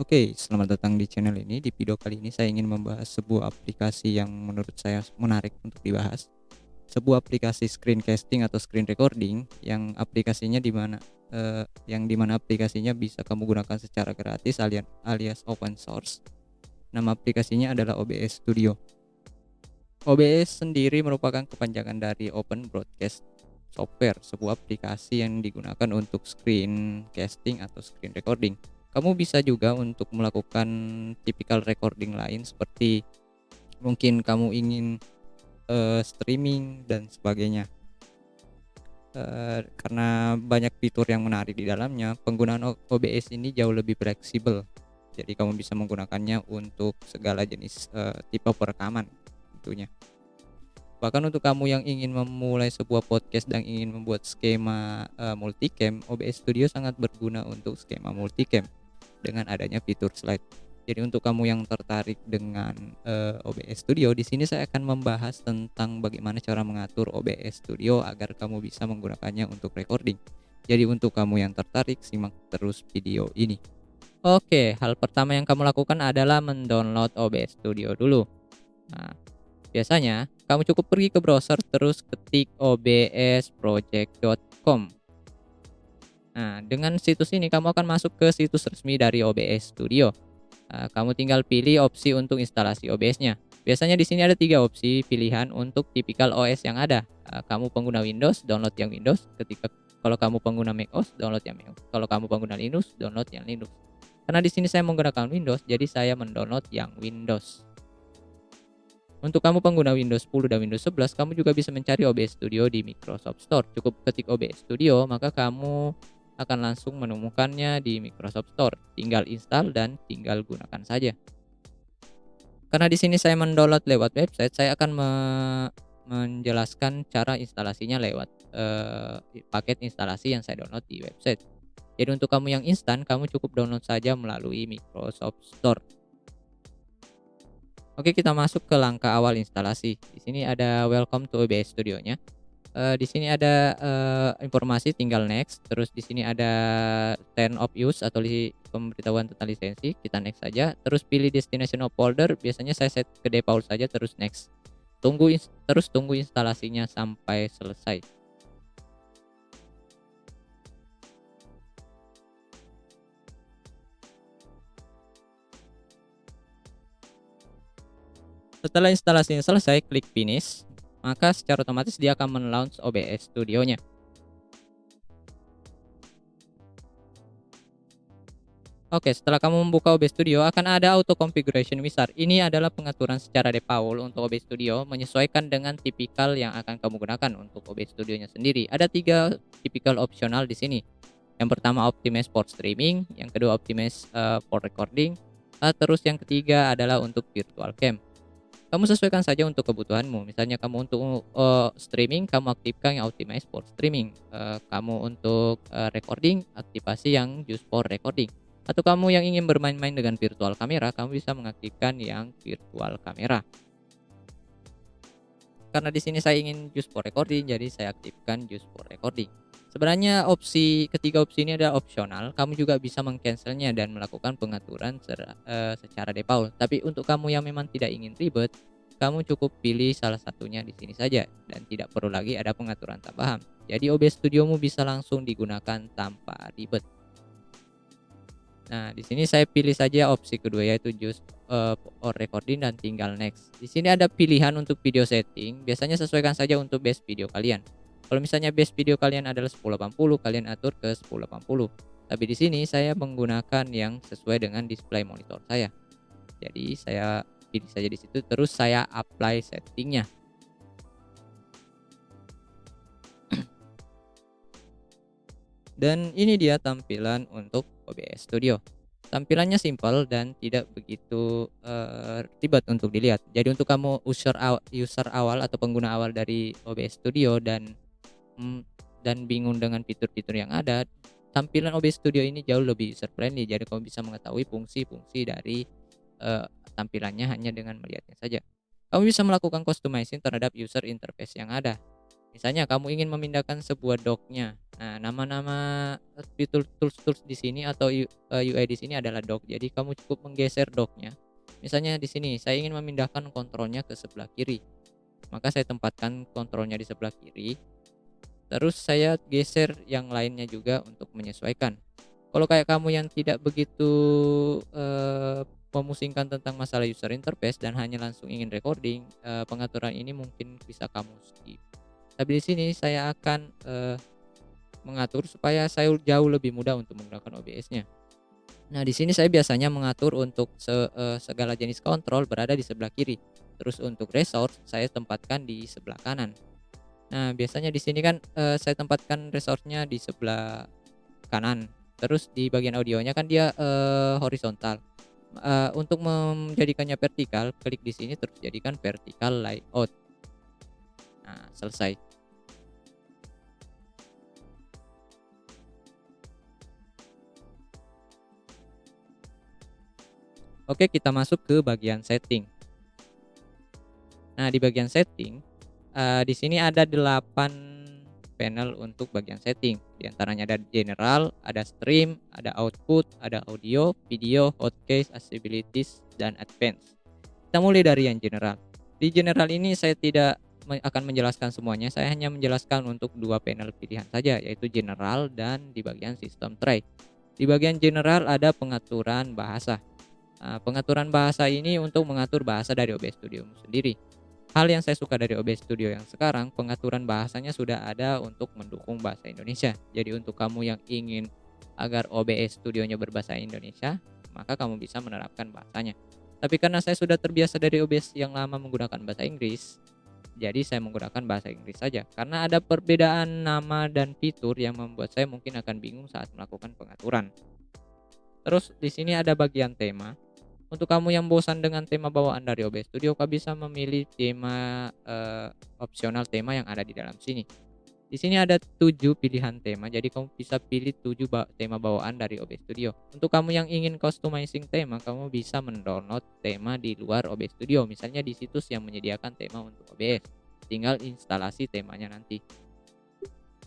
Oke, selamat datang di channel ini. Di video kali ini saya ingin membahas sebuah aplikasi yang menurut saya menarik untuk dibahas. Sebuah aplikasi screencasting atau screen recording yang aplikasinya yang dimana aplikasinya bisa kamu gunakan secara gratis alias open source. Nama aplikasinya adalah OBS Studio. OBS sendiri merupakan kepanjangan dari Open Broadcast Software, sebuah aplikasi yang digunakan untuk screencasting atau screen recording. Kamu bisa juga untuk melakukan tipikal recording lain seperti mungkin kamu ingin streaming dan sebagainya. Karena banyak fitur yang menarik di dalamnya, penggunaan OBS ini jauh lebih fleksibel. Jadi kamu bisa menggunakannya untuk segala jenis tipe perekaman tentunya. Bahkan untuk kamu yang ingin memulai sebuah podcast dan ingin membuat skema multicam, OBS Studio sangat berguna untuk skema multicam dengan adanya fitur slide. Jadi untuk kamu yang tertarik dengan OBS Studio, di sini saya akan membahas tentang bagaimana cara mengatur OBS Studio agar kamu bisa menggunakannya untuk recording. Jadi untuk kamu yang tertarik, simak terus video ini. Oke, hal pertama yang kamu lakukan adalah mendownload OBS Studio dulu. Nah, biasanya kamu cukup pergi ke browser terus ketik obsproject.com. Nah, dengan situs ini kamu akan masuk ke situs resmi dari OBS Studio. Kamu tinggal pilih opsi untuk instalasi OBS-nya. Biasanya di sini ada 3 opsi pilihan untuk tipikal OS yang ada. Kamu pengguna Windows, download yang Windows. Kalau kamu pengguna macOS, download yang macOS. Kalau kamu pengguna Linux, download yang Linux. Karena di sini saya menggunakan Windows, jadi saya mendownload yang Windows. Untuk kamu pengguna Windows 10 dan Windows 11, kamu juga bisa mencari OBS Studio di Microsoft Store. Cukup ketik OBS Studio, maka kamu akan langsung menemukannya di Microsoft Store. Tinggal install dan tinggal gunakan saja. Karena di sini saya mendownload lewat website, saya akan menjelaskan cara instalasinya lewat paket instalasi yang saya download di website. Jadi untuk kamu yang instan, kamu cukup download saja melalui Microsoft Store. Oke, kita masuk ke langkah awal instalasi. Di sini ada welcome to OBS Studio-nya. Di sini ada informasi, tinggal next. Terus di sini ada turn off use atau pemberitahuan tentang lisensi, kita next saja. Terus pilih destination of folder, biasanya saya set ke default saja, terus next. Terus tunggu instalasinya sampai selesai. Setelah instalasinya selesai, klik finish, maka secara otomatis dia akan men-launch OBS Studio-nya. Oke, setelah kamu membuka OBS Studio, akan ada auto configuration wizard. Ini adalah pengaturan secara default untuk OBS Studio, menyesuaikan dengan tipikal yang akan kamu gunakan untuk OBS Studio-nya sendiri. Ada 3 tipikal opsional di sini. Yang pertama optimize for streaming, yang kedua optimize for recording, terus yang ketiga adalah untuk virtual cam. Kamu sesuaikan saja untuk kebutuhanmu. Misalnya kamu untuk streaming, kamu aktifkan yang optimize for streaming. Kamu untuk recording, aktifasi yang just for recording. Atau kamu yang ingin bermain-main dengan virtual kamera, kamu bisa mengaktifkan yang virtual kamera. Karena di sini saya ingin just for recording, jadi saya aktifkan just for recording. Sebenarnya ketiga opsi ini adalah opsional. Kamu juga bisa mengcancelnya dan melakukan pengaturan secara default. Tapi untuk kamu yang memang tidak ingin ribet, kamu cukup pilih salah satunya di sini saja dan tidak perlu lagi ada pengaturan tambahan. Jadi OBS Studiomu bisa langsung digunakan tanpa ribet. Nah, di sini saya pilih saja opsi kedua, yaitu just for recording dan tinggal next. Di sini ada pilihan untuk video setting, biasanya sesuaikan saja untuk base video kalian. Kalau misalnya base video kalian adalah 1080, kalian atur ke 1080. Tapi di sini saya menggunakan yang sesuai dengan display monitor saya. Jadi saya pilih saja di situ, terus saya apply settingnya. Dan ini dia tampilan untuk OBS Studio. Tampilannya simpel dan tidak begitu ribet untuk dilihat. Jadi untuk kamu user awal atau pengguna awal dari OBS Studio dan bingung dengan fitur-fitur yang ada, tampilan OBS Studio ini jauh lebih user friendly. Jadi kamu bisa mengetahui fungsi-fungsi dari tampilannya hanya dengan melihatnya saja. Kamu bisa melakukan customizing terhadap user interface yang ada. Misalnya kamu ingin memindahkan sebuah dock-nya. Nah, nama-nama fitur tools-tools di sini atau UI di sini adalah dock. Jadi kamu cukup menggeser docknya. Misalnya di sini saya ingin memindahkan kontrolnya ke sebelah kiri, maka saya tempatkan kontrolnya di sebelah kiri. Terus saya geser yang lainnya juga untuk menyesuaikan. Kalau kayak kamu yang tidak begitu memusingkan tentang masalah user interface dan hanya langsung ingin recording, pengaturan ini mungkin bisa kamu skip. Tapi di sini saya akan mengatur supaya saya jauh lebih mudah untuk menggunakan OBS-nya. Nah, di sini saya biasanya mengatur untuk segala jenis kontrol berada di sebelah kiri. Terus untuk resource saya tempatkan di sebelah kanan. Nah, biasanya di sini kan saya tempatkan resource-nya di sebelah kanan. Terus di bagian audionya kan dia horizontal. Untuk menjadikannya vertikal, klik di sini terus jadikan vertical layout. Nah, selesai. Oke, kita masuk ke bagian setting. Nah, di bagian setting, di sini ada 8 panel untuk bagian setting. Di antaranya ada general, ada stream, ada output, ada audio, video, hotkeys, accessibilities, dan advanced. Kita mulai dari yang general. Di general ini saya tidak akan menjelaskan semuanya, saya hanya menjelaskan untuk 2 panel pilihan saja, yaitu general dan di bagian system tray. Di bagian general ada pengaturan bahasa. Pengaturan bahasa ini untuk mengatur bahasa dari OBS Studio sendiri. Hal yang saya suka dari OBS Studio yang sekarang, pengaturan bahasanya sudah ada untuk mendukung bahasa Indonesia. Jadi untuk kamu yang ingin agar OBS Studionya berbahasa Indonesia, maka kamu bisa menerapkan bahasanya. Tapi karena saya sudah terbiasa dari OBS yang lama menggunakan bahasa Inggris, jadi saya menggunakan bahasa Inggris saja. Karena ada perbedaan nama dan fitur yang membuat saya mungkin akan bingung saat melakukan pengaturan. Terus di sini ada bagian tema. Untuk kamu yang bosan dengan tema bawaan dari OBS Studio, kamu bisa memilih tema opsional tema yang ada di dalam sini. Di sini ada 7 pilihan tema, jadi kamu bisa pilih 7 tema bawaan dari OBS Studio. Untuk kamu yang ingin customizing tema, kamu bisa mendownload tema di luar OBS Studio, misalnya di situs yang menyediakan tema untuk OBS. Tinggal instalasi temanya nanti.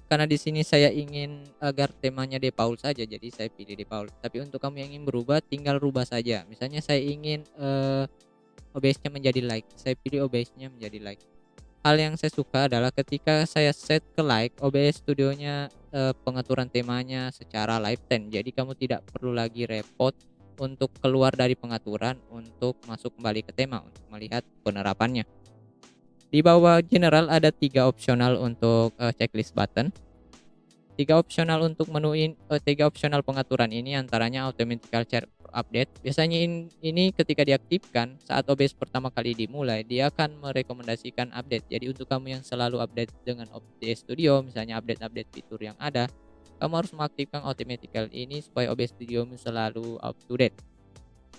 Karena di sini saya ingin agar temanya default saja, jadi saya pilih default. Tapi untuk kamu yang ingin berubah, tinggal rubah saja. Misalnya saya ingin OBS-nya menjadi like, saya pilih OBS-nya menjadi like. Hal yang saya suka adalah ketika saya set ke like, OBS Studionya pengaturan temanya secara lifetime. Jadi kamu tidak perlu lagi repot untuk keluar dari pengaturan untuk masuk kembali ke tema untuk melihat penerapannya. Di bawah general ada 3 opsional untuk checklist button. 3 opsional untuk menu 3 opsional pengaturan ini antaranya automatical share update. Biasanya ini ketika diaktifkan saat OBS pertama kali dimulai, dia akan merekomendasikan update. Jadi untuk kamu yang selalu update dengan OBS Studio, misalnya update-update fitur yang ada, kamu harus mengaktifkan automatical ini supaya OBS Studio selalu up to date.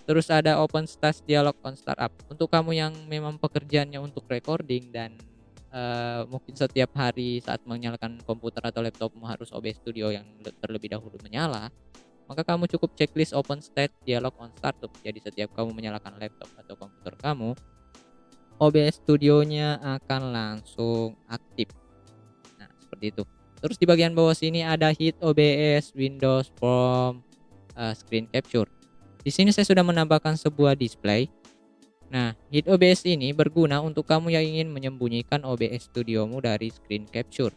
Terus ada open status dialog on startup. Untuk kamu yang memang pekerjaannya untuk recording dan mungkin setiap hari saat menyalakan komputer atau laptopmu harus OBS Studio yang terlebih dahulu menyala, maka kamu cukup checklist open state dialog on startup. Jadi setiap kamu menyalakan laptop atau komputer kamu, OBS Studio-nya akan langsung aktif. Nah, seperti itu. Terus di bagian bawah sini ada hit OBS Windows from screen capture. Di sini saya sudah menambahkan sebuah display. Nah, hit OBS ini berguna untuk kamu yang ingin menyembunyikan OBS Studiomu dari screen capture.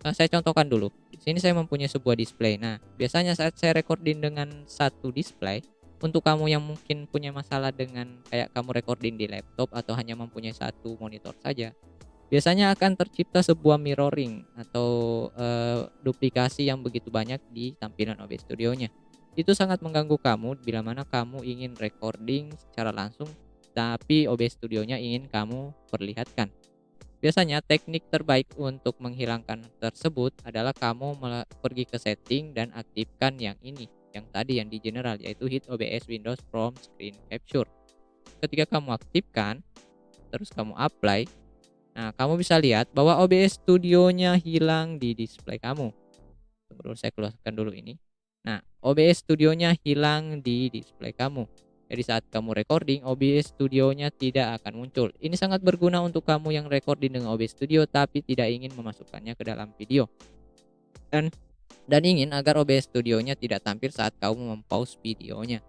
Nah, saya contohkan dulu. Di sini saya mempunyai sebuah display. Nah, biasanya saat saya recording dengan satu display, untuk kamu yang mungkin punya masalah dengan kayak kamu recording di laptop atau hanya mempunyai satu monitor saja, biasanya akan tercipta sebuah mirroring atau duplikasi yang begitu banyak di tampilan OBS Studionya. Itu sangat mengganggu kamu bila mana kamu ingin recording secara langsung tapi OBS Studionya ingin kamu perlihatkan. Biasanya teknik terbaik untuk menghilangkan tersebut adalah kamu pergi ke setting dan aktifkan yang ini, yang tadi yang di general, yaitu hit OBS Windows from screen capture. Ketika kamu aktifkan, terus kamu apply, nah kamu bisa lihat bahwa OBS Studionya hilang di display kamu. Tunggu dulu, saya keluarkan dulu ini. Nah, OBS Studionya hilang di display kamu. Jadi saat kamu recording, OBS Studionya tidak akan muncul. Ini sangat berguna untuk kamu yang recording dengan OBS Studio tapi tidak ingin memasukkannya ke dalam video. Dan dan ingin agar OBS Studio-nya tidak tampil saat kamu mempause videonya.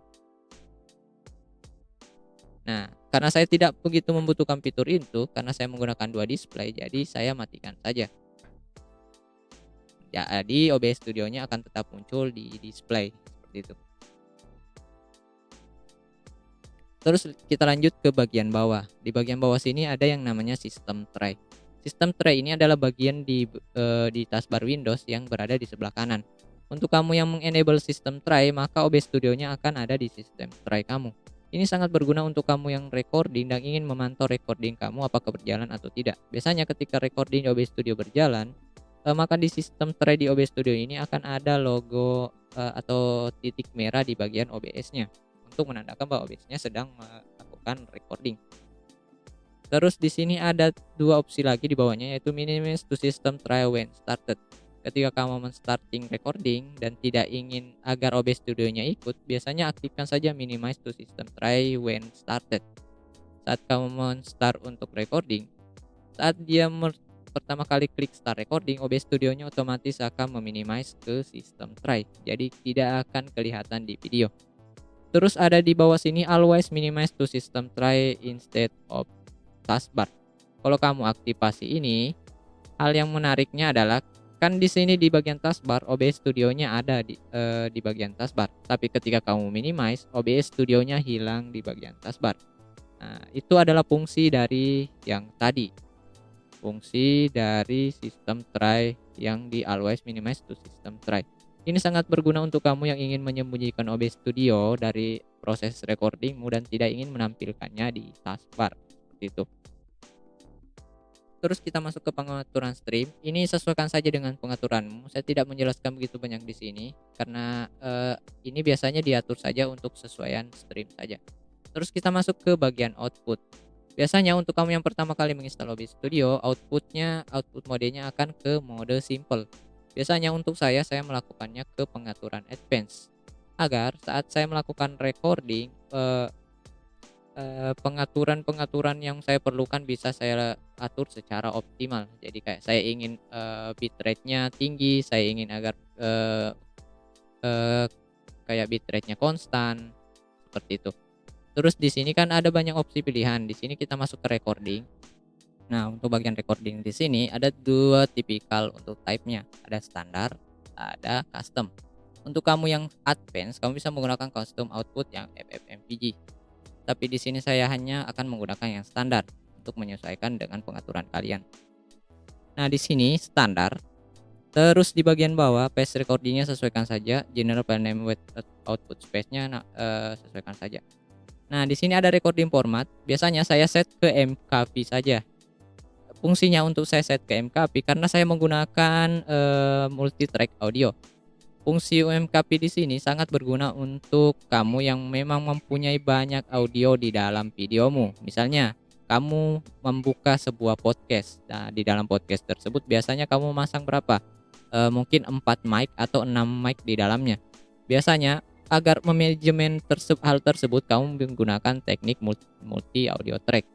Nah, karena saya tidak begitu membutuhkan fitur itu, karena saya menggunakan dua display, jadi saya matikan saja. Jadi OBS Studio-nya akan tetap muncul di display seperti itu. Terus kita lanjut ke bagian bawah. Di bagian bawah sini ada yang namanya System Tray. System Tray ini adalah bagian di taskbar Windows yang berada di sebelah kanan. Untuk kamu yang mengenable System Tray, maka OBS Studio-nya akan ada di System Tray kamu. Ini sangat berguna untuk kamu yang recording dan ingin memantau recording kamu apakah berjalan atau tidak. Biasanya ketika recording di OBS Studio berjalan, maka di System Tray di OBS Studio ini akan ada logo atau titik merah di bagian OBS-nya untuk menandakan bahwa OBS-nya sedang melakukan recording. Terus di sini ada dua opsi lagi di bawahnya, yaitu minimize to system tray when started. Ketika kamu men-starting recording dan tidak ingin agar OBS Studio-nya ikut, biasanya aktifkan saja minimize to system tray when started. Saat kamu men-start untuk recording, saat dia pertama kali klik start recording, OBS Studio-nya otomatis akan meminimize ke system tray, jadi tidak akan kelihatan di video. Terus ada di bawah sini always minimize to system tray instead of taskbar. Kalau kamu aktifasi ini, hal yang menariknya adalah kan di sini di bagian taskbar OBS Studio-nya ada di bagian taskbar. Tapi ketika kamu minimize, OBS Studio-nya hilang di bagian taskbar. Nah, itu adalah fungsi dari yang tadi. Fungsi dari system tray yang di always minimize to system tray. Ini sangat berguna untuk kamu yang ingin menyembunyikan OBS Studio dari proses recordingmu dan tidak ingin menampilkannya di taskbar seperti itu. Terus kita masuk ke pengaturan stream. Ini sesuaikan saja dengan pengaturanmu. Saya tidak menjelaskan begitu banyak di sini karena ini biasanya diatur saja untuk sesuaian stream saja. Terus kita masuk ke bagian output. Biasanya untuk kamu yang pertama kali menginstal OBS Studio, output modenya akan ke mode simple. Biasanya untuk saya melakukannya ke pengaturan advance agar saat saya melakukan recording pengaturan-pengaturan yang saya perlukan bisa saya atur secara optimal. Jadi kayak saya ingin bitrate-nya tinggi, saya ingin agar kayak bitrate-nya konstan seperti itu. Terus di sini kan ada banyak opsi pilihan. Di sini kita masuk ke recording. Nah, untuk bagian recording di sini ada dua tipikal untuk type-nya. Ada standar, ada custom. Untuk kamu yang advance, kamu bisa menggunakan custom output yang FFmpeg. Tapi di sini saya hanya akan menggunakan yang standar untuk menyesuaikan dengan pengaturan kalian. Nah, di sini standar. Terus di bagian bawah pace recordingnya sesuaikan saja, general file name with output space-nya sesuaikan saja. Nah, di sini ada recording format. Biasanya saya set ke MKV saja. Fungsinya untuk saya set ke MKV karena saya menggunakan multi track audio. Fungsi UMKP di sini sangat berguna untuk kamu yang memang mempunyai banyak audio di dalam videomu. Misalnya, kamu membuka sebuah podcast. Nah, di dalam podcast tersebut biasanya kamu masang berapa? Mungkin 4 mic atau 6 mic di dalamnya. Biasanya, agar memanajemen hal tersebut, kamu menggunakan teknik multi audio track.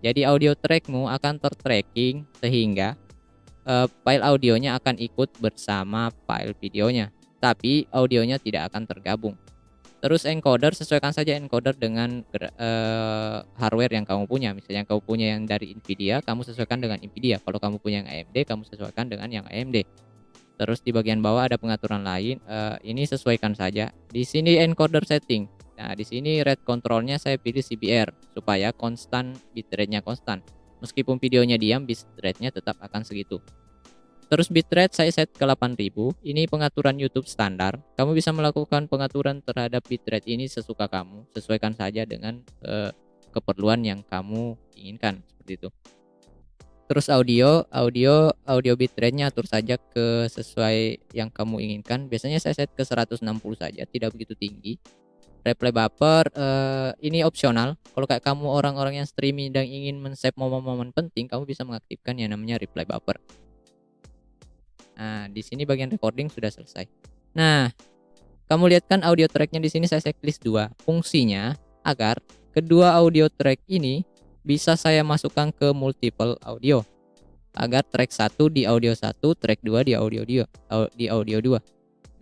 Jadi, audio trackmu akan tertracking sehingga file audionya akan ikut bersama file videonya, tapi audionya tidak akan tergabung. Terus encoder, sesuaikan saja encoder dengan hardware yang kamu punya. Misalnya kamu punya yang dari Nvidia, kamu sesuaikan dengan Nvidia. Kalau kamu punya yang AMD, kamu sesuaikan dengan yang AMD. Terus di bagian bawah ada pengaturan lain. Ini sesuaikan saja. Di sini encoder setting. Nah, di sini rate controlnya saya pilih CBR supaya konstan, bitrate-nya konstan. Meskipun videonya diam, bitrate-nya tetap akan segitu. Terus bitrate saya set ke 8000. Ini pengaturan YouTube standar. Kamu bisa melakukan pengaturan terhadap bitrate ini sesuka kamu. Sesuaikan saja dengan keperluan yang kamu inginkan seperti itu. Terus audio bitrate-nya atur saja ke sesuai yang kamu inginkan. Biasanya saya set ke 160 saja, tidak begitu tinggi. Replay buffer ini opsional. Kalau kayak kamu orang-orang yang streaming dan ingin men-save momen-momen penting, kamu bisa mengaktifkan yang namanya replay buffer. Nah, di sini bagian recording sudah selesai. Nah, kamu lihat kan audio tracknya di sini saya checklist 2. Fungsinya agar kedua audio track ini bisa saya masukkan ke multiple audio. Agar track 1 di audio 1, track 2 di audio 2.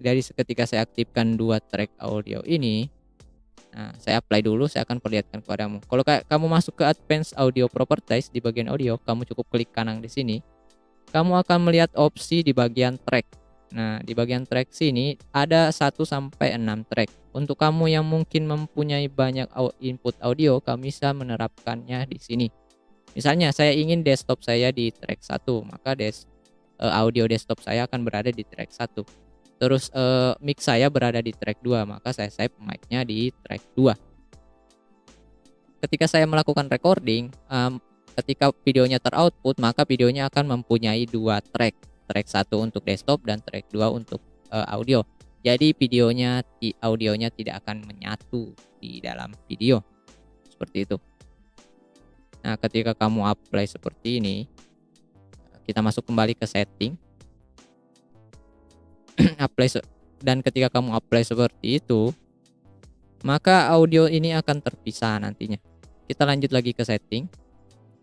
Jadi ketika saya aktifkan dua track audio ini, nah saya apply dulu, saya akan perlihatkan kepadamu. Kalau kayak kamu masuk ke Advanced Audio Properties di bagian audio, kamu cukup klik kanan di sini. Kamu akan melihat opsi di bagian track. Nah, di bagian track sini ada 1 sampai 6 track. Untuk kamu yang mungkin mempunyai banyak input audio, kamu bisa menerapkannya di sini. Misalnya saya ingin desktop saya di track 1, maka audio desktop saya akan berada di track 1. Terus mic saya berada di track 2, maka saya save mic-nya di track 2. Ketika saya melakukan recording, ketika videonya teroutput, maka videonya akan mempunyai 2 track. Track 1 untuk desktop dan track 2 untuk audio. Jadi audionya tidak akan menyatu di dalam video. Seperti itu. Nah, ketika kamu apply seperti ini, kita masuk kembali ke setting. Dan ketika kamu apply seperti itu, maka audio ini akan terpisah nantinya. Kita lanjut lagi ke setting.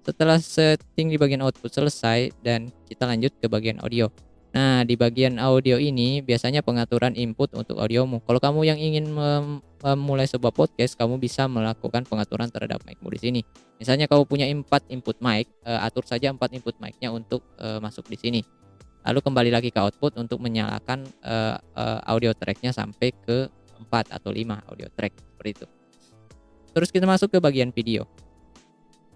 Setelah setting di bagian output selesai, dan kita lanjut ke bagian audio. Nah, di bagian audio ini biasanya pengaturan input untuk audiomu. Kalau kamu yang ingin memulai sebuah podcast, kamu bisa melakukan pengaturan terhadap mic-mu di sini. Misalnya kamu punya 4 input mic, atur saja 4 input mic-nya untuk masuk di sini. Lalu kembali lagi ke output untuk menyalakan audio track-nya sampai ke 4 atau 5 audio track, seperti itu. Terus kita masuk ke bagian video.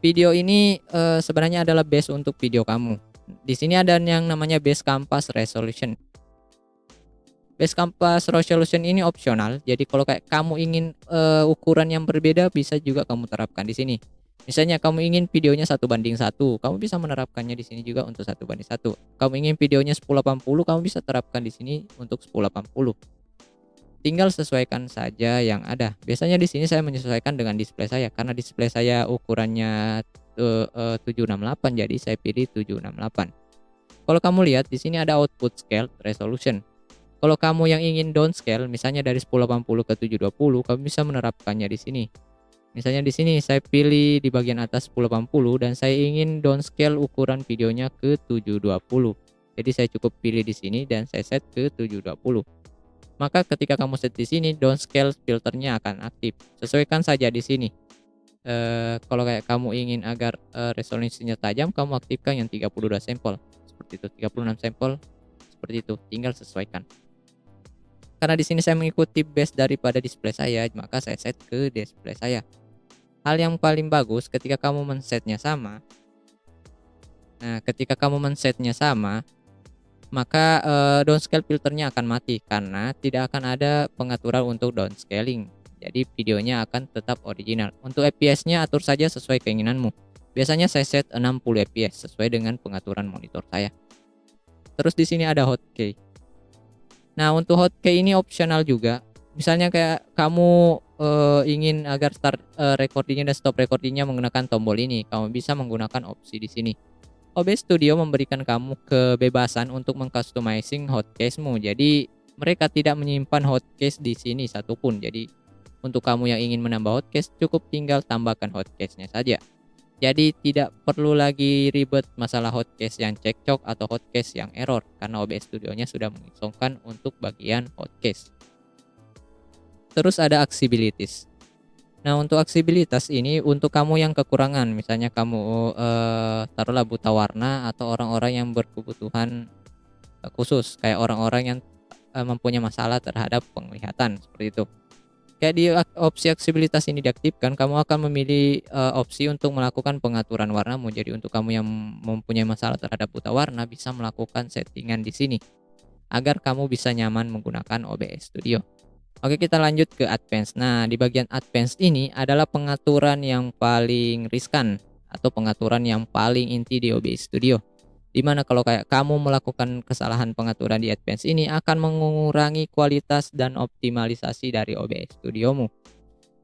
Video ini sebenarnya adalah base untuk video kamu. Di sini ada yang namanya base canvas resolution. Base canvas resolution ini opsional. Jadi kalau kayak kamu ingin ukuran yang berbeda, bisa juga kamu terapkan di sini. Misalnya kamu ingin videonya 1:1, kamu bisa menerapkannya di sini juga untuk 1:1. Kamu ingin videonya 1080, kamu bisa terapkan di sini untuk 1080. Tinggal sesuaikan saja yang ada. Biasanya di sini saya menyesuaikan dengan display saya, karena display saya ukurannya 768, jadi saya pilih 768. Kalau kamu lihat di sini ada output scale resolution. Kalau kamu yang ingin downscale, misalnya dari 1080 ke 720, kamu bisa menerapkannya di sini. Misalnya di sini saya pilih di bagian atas 1080 dan saya ingin downscale ukuran videonya ke 720. Jadi saya cukup pilih di sini dan saya set ke 720. Maka ketika kamu set di sini, downscale filternya akan aktif. Sesuaikan saja di sini. Kalau kayak kamu ingin agar resolusinya tajam, kamu aktifkan yang 32 sampel. Seperti itu, 36 sampel. Seperti itu, tinggal sesuaikan. Karena di sini saya mengikuti base daripada display saya, maka saya set ke display saya. Hal yang paling bagus ketika kamu men-setnya sama. Nah, ketika kamu men-setnya sama, maka downscale filternya akan mati karena tidak akan ada pengaturan untuk downscaling. Jadi videonya akan tetap original. Untuk FPS-nya atur saja sesuai keinginanmu. Biasanya saya set 60 fps sesuai dengan pengaturan monitor saya. Terus di sini ada hotkey. Nah, untuk hotkey ini opsional juga. Misalnya kayak kamu ingin agar start recordingnya dan stop recordingnya menggunakan tombol ini, kamu bisa menggunakan opsi di sini. OBS Studio memberikan kamu kebebasan untuk mengcustomizing hotkeys-mu. Jadi mereka tidak menyimpan hotkeys di sini satupun. Jadi untuk kamu yang ingin menambah hotkeys, cukup tinggal tambahkan hotkeys-nya saja. Jadi tidak perlu lagi ribet masalah hotkeys yang cekcok atau hotkeys yang error, karena OBS Studio-nya sudah mengisongkan untuk bagian hotkeys. Terus ada accessibilities. Nah, untuk aksesibilitas ini untuk kamu yang kekurangan, misalnya kamu taruhlah buta warna atau orang-orang yang berkebutuhan khusus, kayak orang-orang yang mempunyai masalah terhadap penglihatan, seperti itu. Kayak di opsi aksesibilitas ini diaktifkan, kamu akan memilih opsi untuk melakukan pengaturan warnamu. Jadi untuk kamu yang mempunyai masalah terhadap buta warna, bisa melakukan settingan di sini agar kamu bisa nyaman menggunakan OBS Studio. Oke, kita lanjut ke advance. Nah, di bagian advance ini adalah pengaturan yang paling riskan atau pengaturan yang paling inti di OBS Studio. Dimana kalau kayak kamu melakukan kesalahan pengaturan di advance ini akan mengurangi kualitas dan optimalisasi dari OBS Studiomu.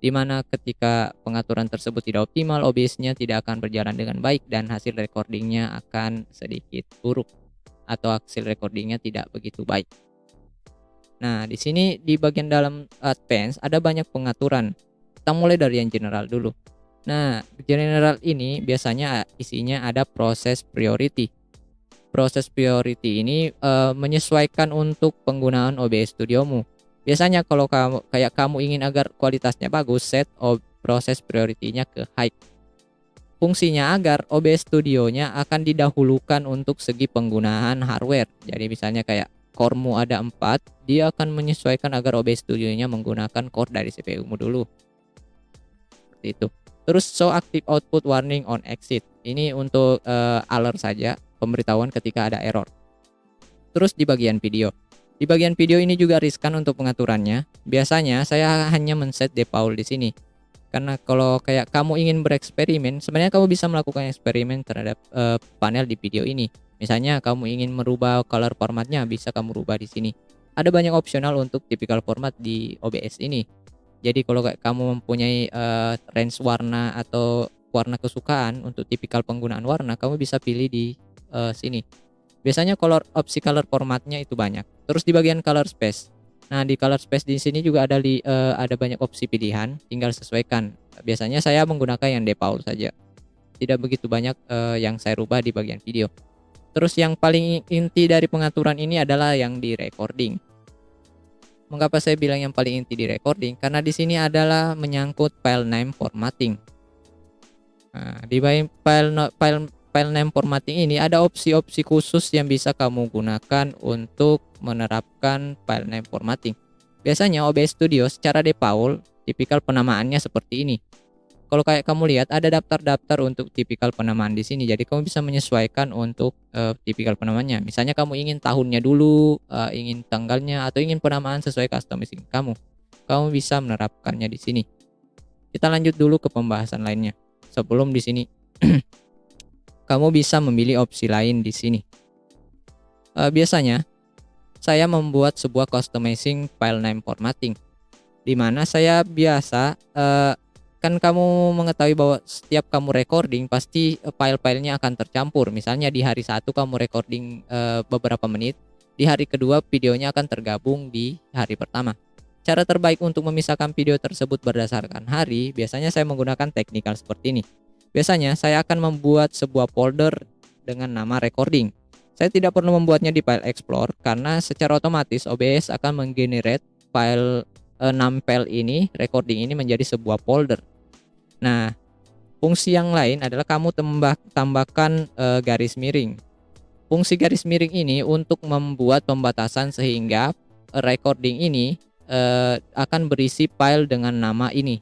Dimana ketika pengaturan tersebut tidak optimal, OBS-nya tidak akan berjalan dengan baik dan hasil recordingnya akan sedikit buruk atau hasil recordingnya tidak begitu baik. Nah, di sini di bagian dalam advance ada banyak pengaturan. Kita mulai dari yang general dulu. Nah, general ini biasanya isinya ada proses priority. proses priority ini menyesuaikan untuk penggunaan OBS Studiomu. Biasanya kalau kamu ingin agar kualitasnya bagus, set proses priority-nya ke high. Fungsinya agar OBS Studionya akan didahulukan untuk segi penggunaan hardware. Jadi misalnya kayak core-mu ada 4, dia akan menyesuaikan agar OBS Studionya menggunakan core dari CPU-mu dulu. Seperti itu. Terus show active output warning on exit. Ini untuk alert saja, pemberitahuan ketika ada error. Terus di bagian video. Di bagian video ini juga riskan untuk pengaturannya. Biasanya saya hanya men-set default di sini. Karena kalau kayak kamu ingin bereksperimen, sebenarnya kamu bisa melakukan eksperimen terhadap panel di video ini. Misalnya kamu ingin merubah color formatnya, bisa kamu rubah di sini. Ada banyak opsional untuk typical format di OBS ini. Jadi kalau kayak kamu mempunyai range warna atau warna kesukaan untuk tipikal penggunaan warna, kamu bisa pilih di sini. Biasanya opsi color formatnya itu banyak. Terus di bagian color space. Nah, di color space di sini juga ada banyak opsi pilihan, tinggal sesuaikan. Biasanya saya menggunakan yang default saja. Tidak begitu banyak yang saya rubah di bagian video. Terus yang paling inti dari pengaturan ini adalah yang di recording. Mengapa saya bilang yang paling inti di recording? Karena di sini adalah menyangkut file name formatting. Nah, di bagian file name formatting ini ada opsi-opsi khusus yang bisa kamu gunakan untuk menerapkan file name formatting. Biasanya OBS Studio secara default tipikal penamaannya seperti ini. Kalau kayak kamu lihat ada daftar-daftar untuk tipikal penamaan di sini. Jadi kamu bisa menyesuaikan untuk tipikal penamaannya. Misalnya kamu ingin tahunnya dulu, ingin tanggalnya, atau ingin penamaan sesuai customizing kamu. Kamu bisa menerapkannya di sini. Kita lanjut dulu ke pembahasan lainnya. Sebelum di sini kamu bisa memilih opsi lain di sini. Biasanya saya membuat sebuah customizing file name formatting, di mana saya biasa kan kamu mengetahui bahwa setiap kamu recording pasti file-filenya akan tercampur. Misalnya di hari 1 kamu recording beberapa menit, di hari kedua videonya akan tergabung di hari pertama. Cara terbaik untuk memisahkan video tersebut berdasarkan hari, biasanya saya menggunakan teknikal seperti ini. Biasanya saya akan membuat sebuah folder dengan nama recording. Saya tidak perlu membuatnya di file Explorer karena secara otomatis OBS akan menggenerate file numpel ini, recording ini menjadi sebuah folder. Nah, fungsi yang lain adalah kamu tambahkan garis miring. Fungsi garis miring ini untuk membuat pembatasan sehingga recording ini akan berisi file dengan nama ini.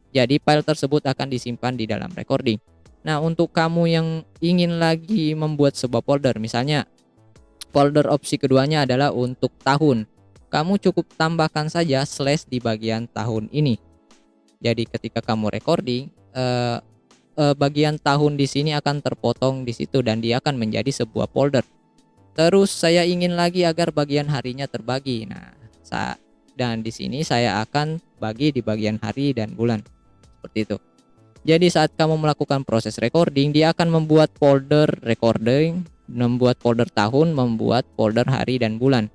Jadi file tersebut akan disimpan di dalam recording. Nah, untuk kamu yang ingin lagi membuat sebuah folder, misalnya folder opsi keduanya adalah untuk tahun. Kamu cukup tambahkan saja slash di bagian tahun ini. Jadi ketika kamu recording, bagian tahun di sini akan terpotong di situ dan dia akan menjadi sebuah folder. Terus saya ingin lagi agar bagian harinya terbagi. Nah, dan di sini saya akan bagi di bagian hari dan bulan. Seperti itu. Jadi saat kamu melakukan proses recording, dia akan membuat folder recording, membuat folder tahun, membuat folder hari dan bulan.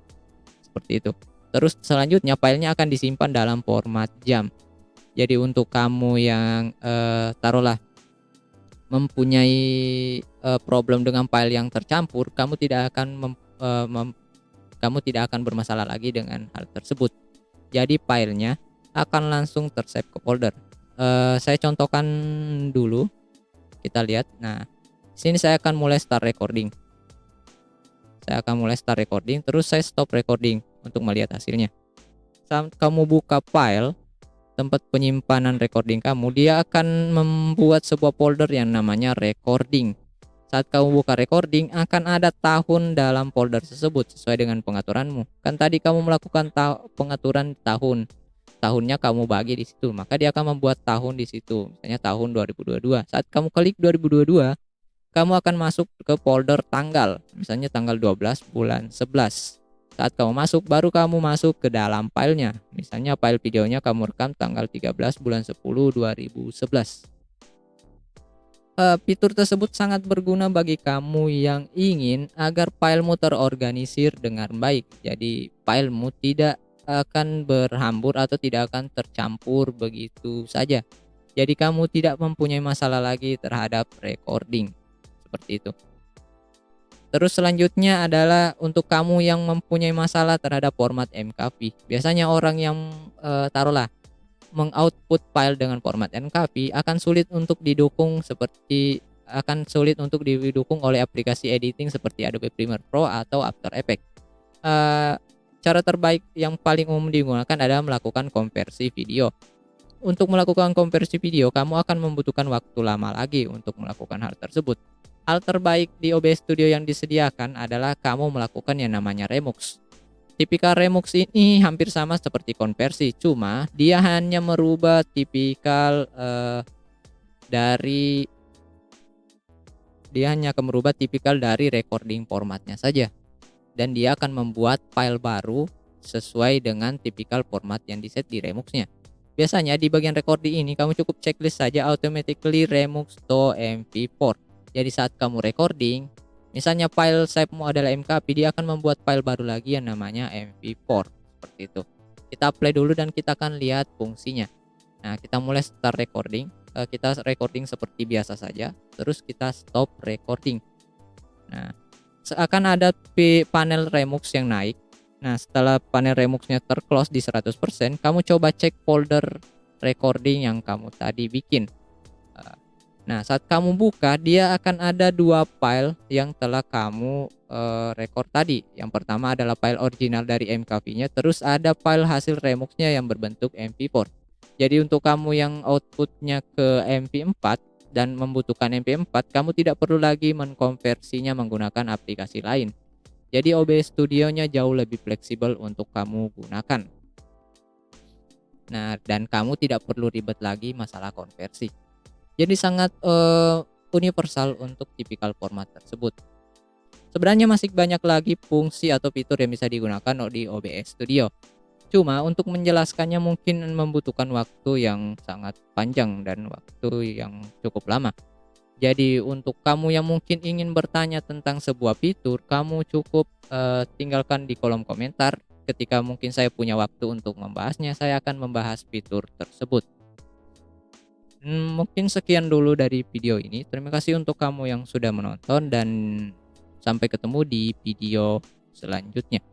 Seperti itu. Terus selanjutnya filenya akan disimpan dalam format jam. Jadi untuk kamu yang taruhlah mempunyai problem dengan file yang tercampur, kamu tidak akan bermasalah lagi dengan hal tersebut. Jadi filenya akan langsung tersave ke folder. Saya contohkan dulu, kita lihat. Nah, sini saya akan mulai start recording. Terus saya stop recording untuk melihat hasilnya. Saat kamu buka file tempat penyimpanan recording kamu, dia akan membuat sebuah folder yang namanya recording. Saat kamu buka recording, akan ada tahun dalam folder tersebut sesuai dengan pengaturanmu. Kan tadi kamu melakukan pengaturan tahunnya kamu bagi di situ, maka dia akan membuat tahun di situ, misalnya tahun 2022. Saat kamu klik 2022, kamu akan masuk ke folder tanggal, misalnya tanggal 12 bulan 11. Saat kamu masuk, baru kamu masuk ke dalam filenya, misalnya file videonya kamu rekam tanggal 13 bulan 10 2011. Fitur tersebut sangat berguna bagi kamu yang ingin agar filemu terorganisir dengan baik. Jadi filemu tidak akan berhambur atau tidak akan tercampur begitu saja. Jadi kamu tidak mempunyai masalah lagi terhadap recording. Seperti itu. Terus selanjutnya adalah untuk kamu yang mempunyai masalah terhadap format MKV. Biasanya orang yang taruhlah mengoutput file dengan format MKV akan sulit untuk didukung oleh aplikasi editing seperti Adobe Premiere Pro atau After Effects. Eh, Cara terbaik yang paling umum digunakan adalah melakukan konversi video. Untuk melakukan konversi video, kamu akan membutuhkan waktu lama lagi untuk melakukan hal tersebut. Hal terbaik di OBS Studio yang disediakan adalah kamu melakukan yang namanya remux. Tipikal remux ini hampir sama seperti konversi, cuma dia hanya merubah tipikal dari recording formatnya saja, dan dia akan membuat file baru sesuai dengan tipikal format yang diset di remuxnya. Biasanya di bagian recording ini kamu cukup checklist saja automatically remux to MP4. Jadi saat kamu recording, misalnya file save-mu adalah MKV, dia akan membuat file baru lagi yang namanya MP4 seperti itu. Kita play dulu dan kita akan lihat fungsinya. Nah, kita mulai start recording. Kita recording seperti biasa saja, terus kita stop recording. Nah, akan ada panel remux yang naik. Nah, setelah panel remuxnya terclose di 100%, kamu coba cek folder recording yang kamu tadi bikin. Nah, saat kamu buka, dia akan ada 2 file yang telah kamu record tadi. Yang pertama adalah file original dari MKV-nya, terus ada file hasil remuxnya yang berbentuk MP4. Jadi untuk kamu yang outputnya ke MP4 dan membutuhkan MP4, kamu tidak perlu lagi mengkonversinya menggunakan aplikasi lain. Jadi OBS Studio-nya jauh lebih fleksibel untuk kamu gunakan. Nah, dan kamu tidak perlu ribet lagi masalah konversi. Jadi sangat universal untuk tipikal format tersebut. Sebenarnya masih banyak lagi fungsi atau fitur yang bisa digunakan di OBS Studio. Cuma untuk menjelaskannya mungkin membutuhkan waktu yang sangat panjang dan waktu yang cukup lama. Jadi untuk kamu yang mungkin ingin bertanya tentang sebuah fitur, kamu cukup tinggalkan di kolom komentar. Ketika mungkin saya punya waktu untuk membahasnya, saya akan membahas fitur tersebut. Mungkin sekian dulu dari video ini. Terima kasih untuk kamu yang sudah menonton dan sampai ketemu di video selanjutnya.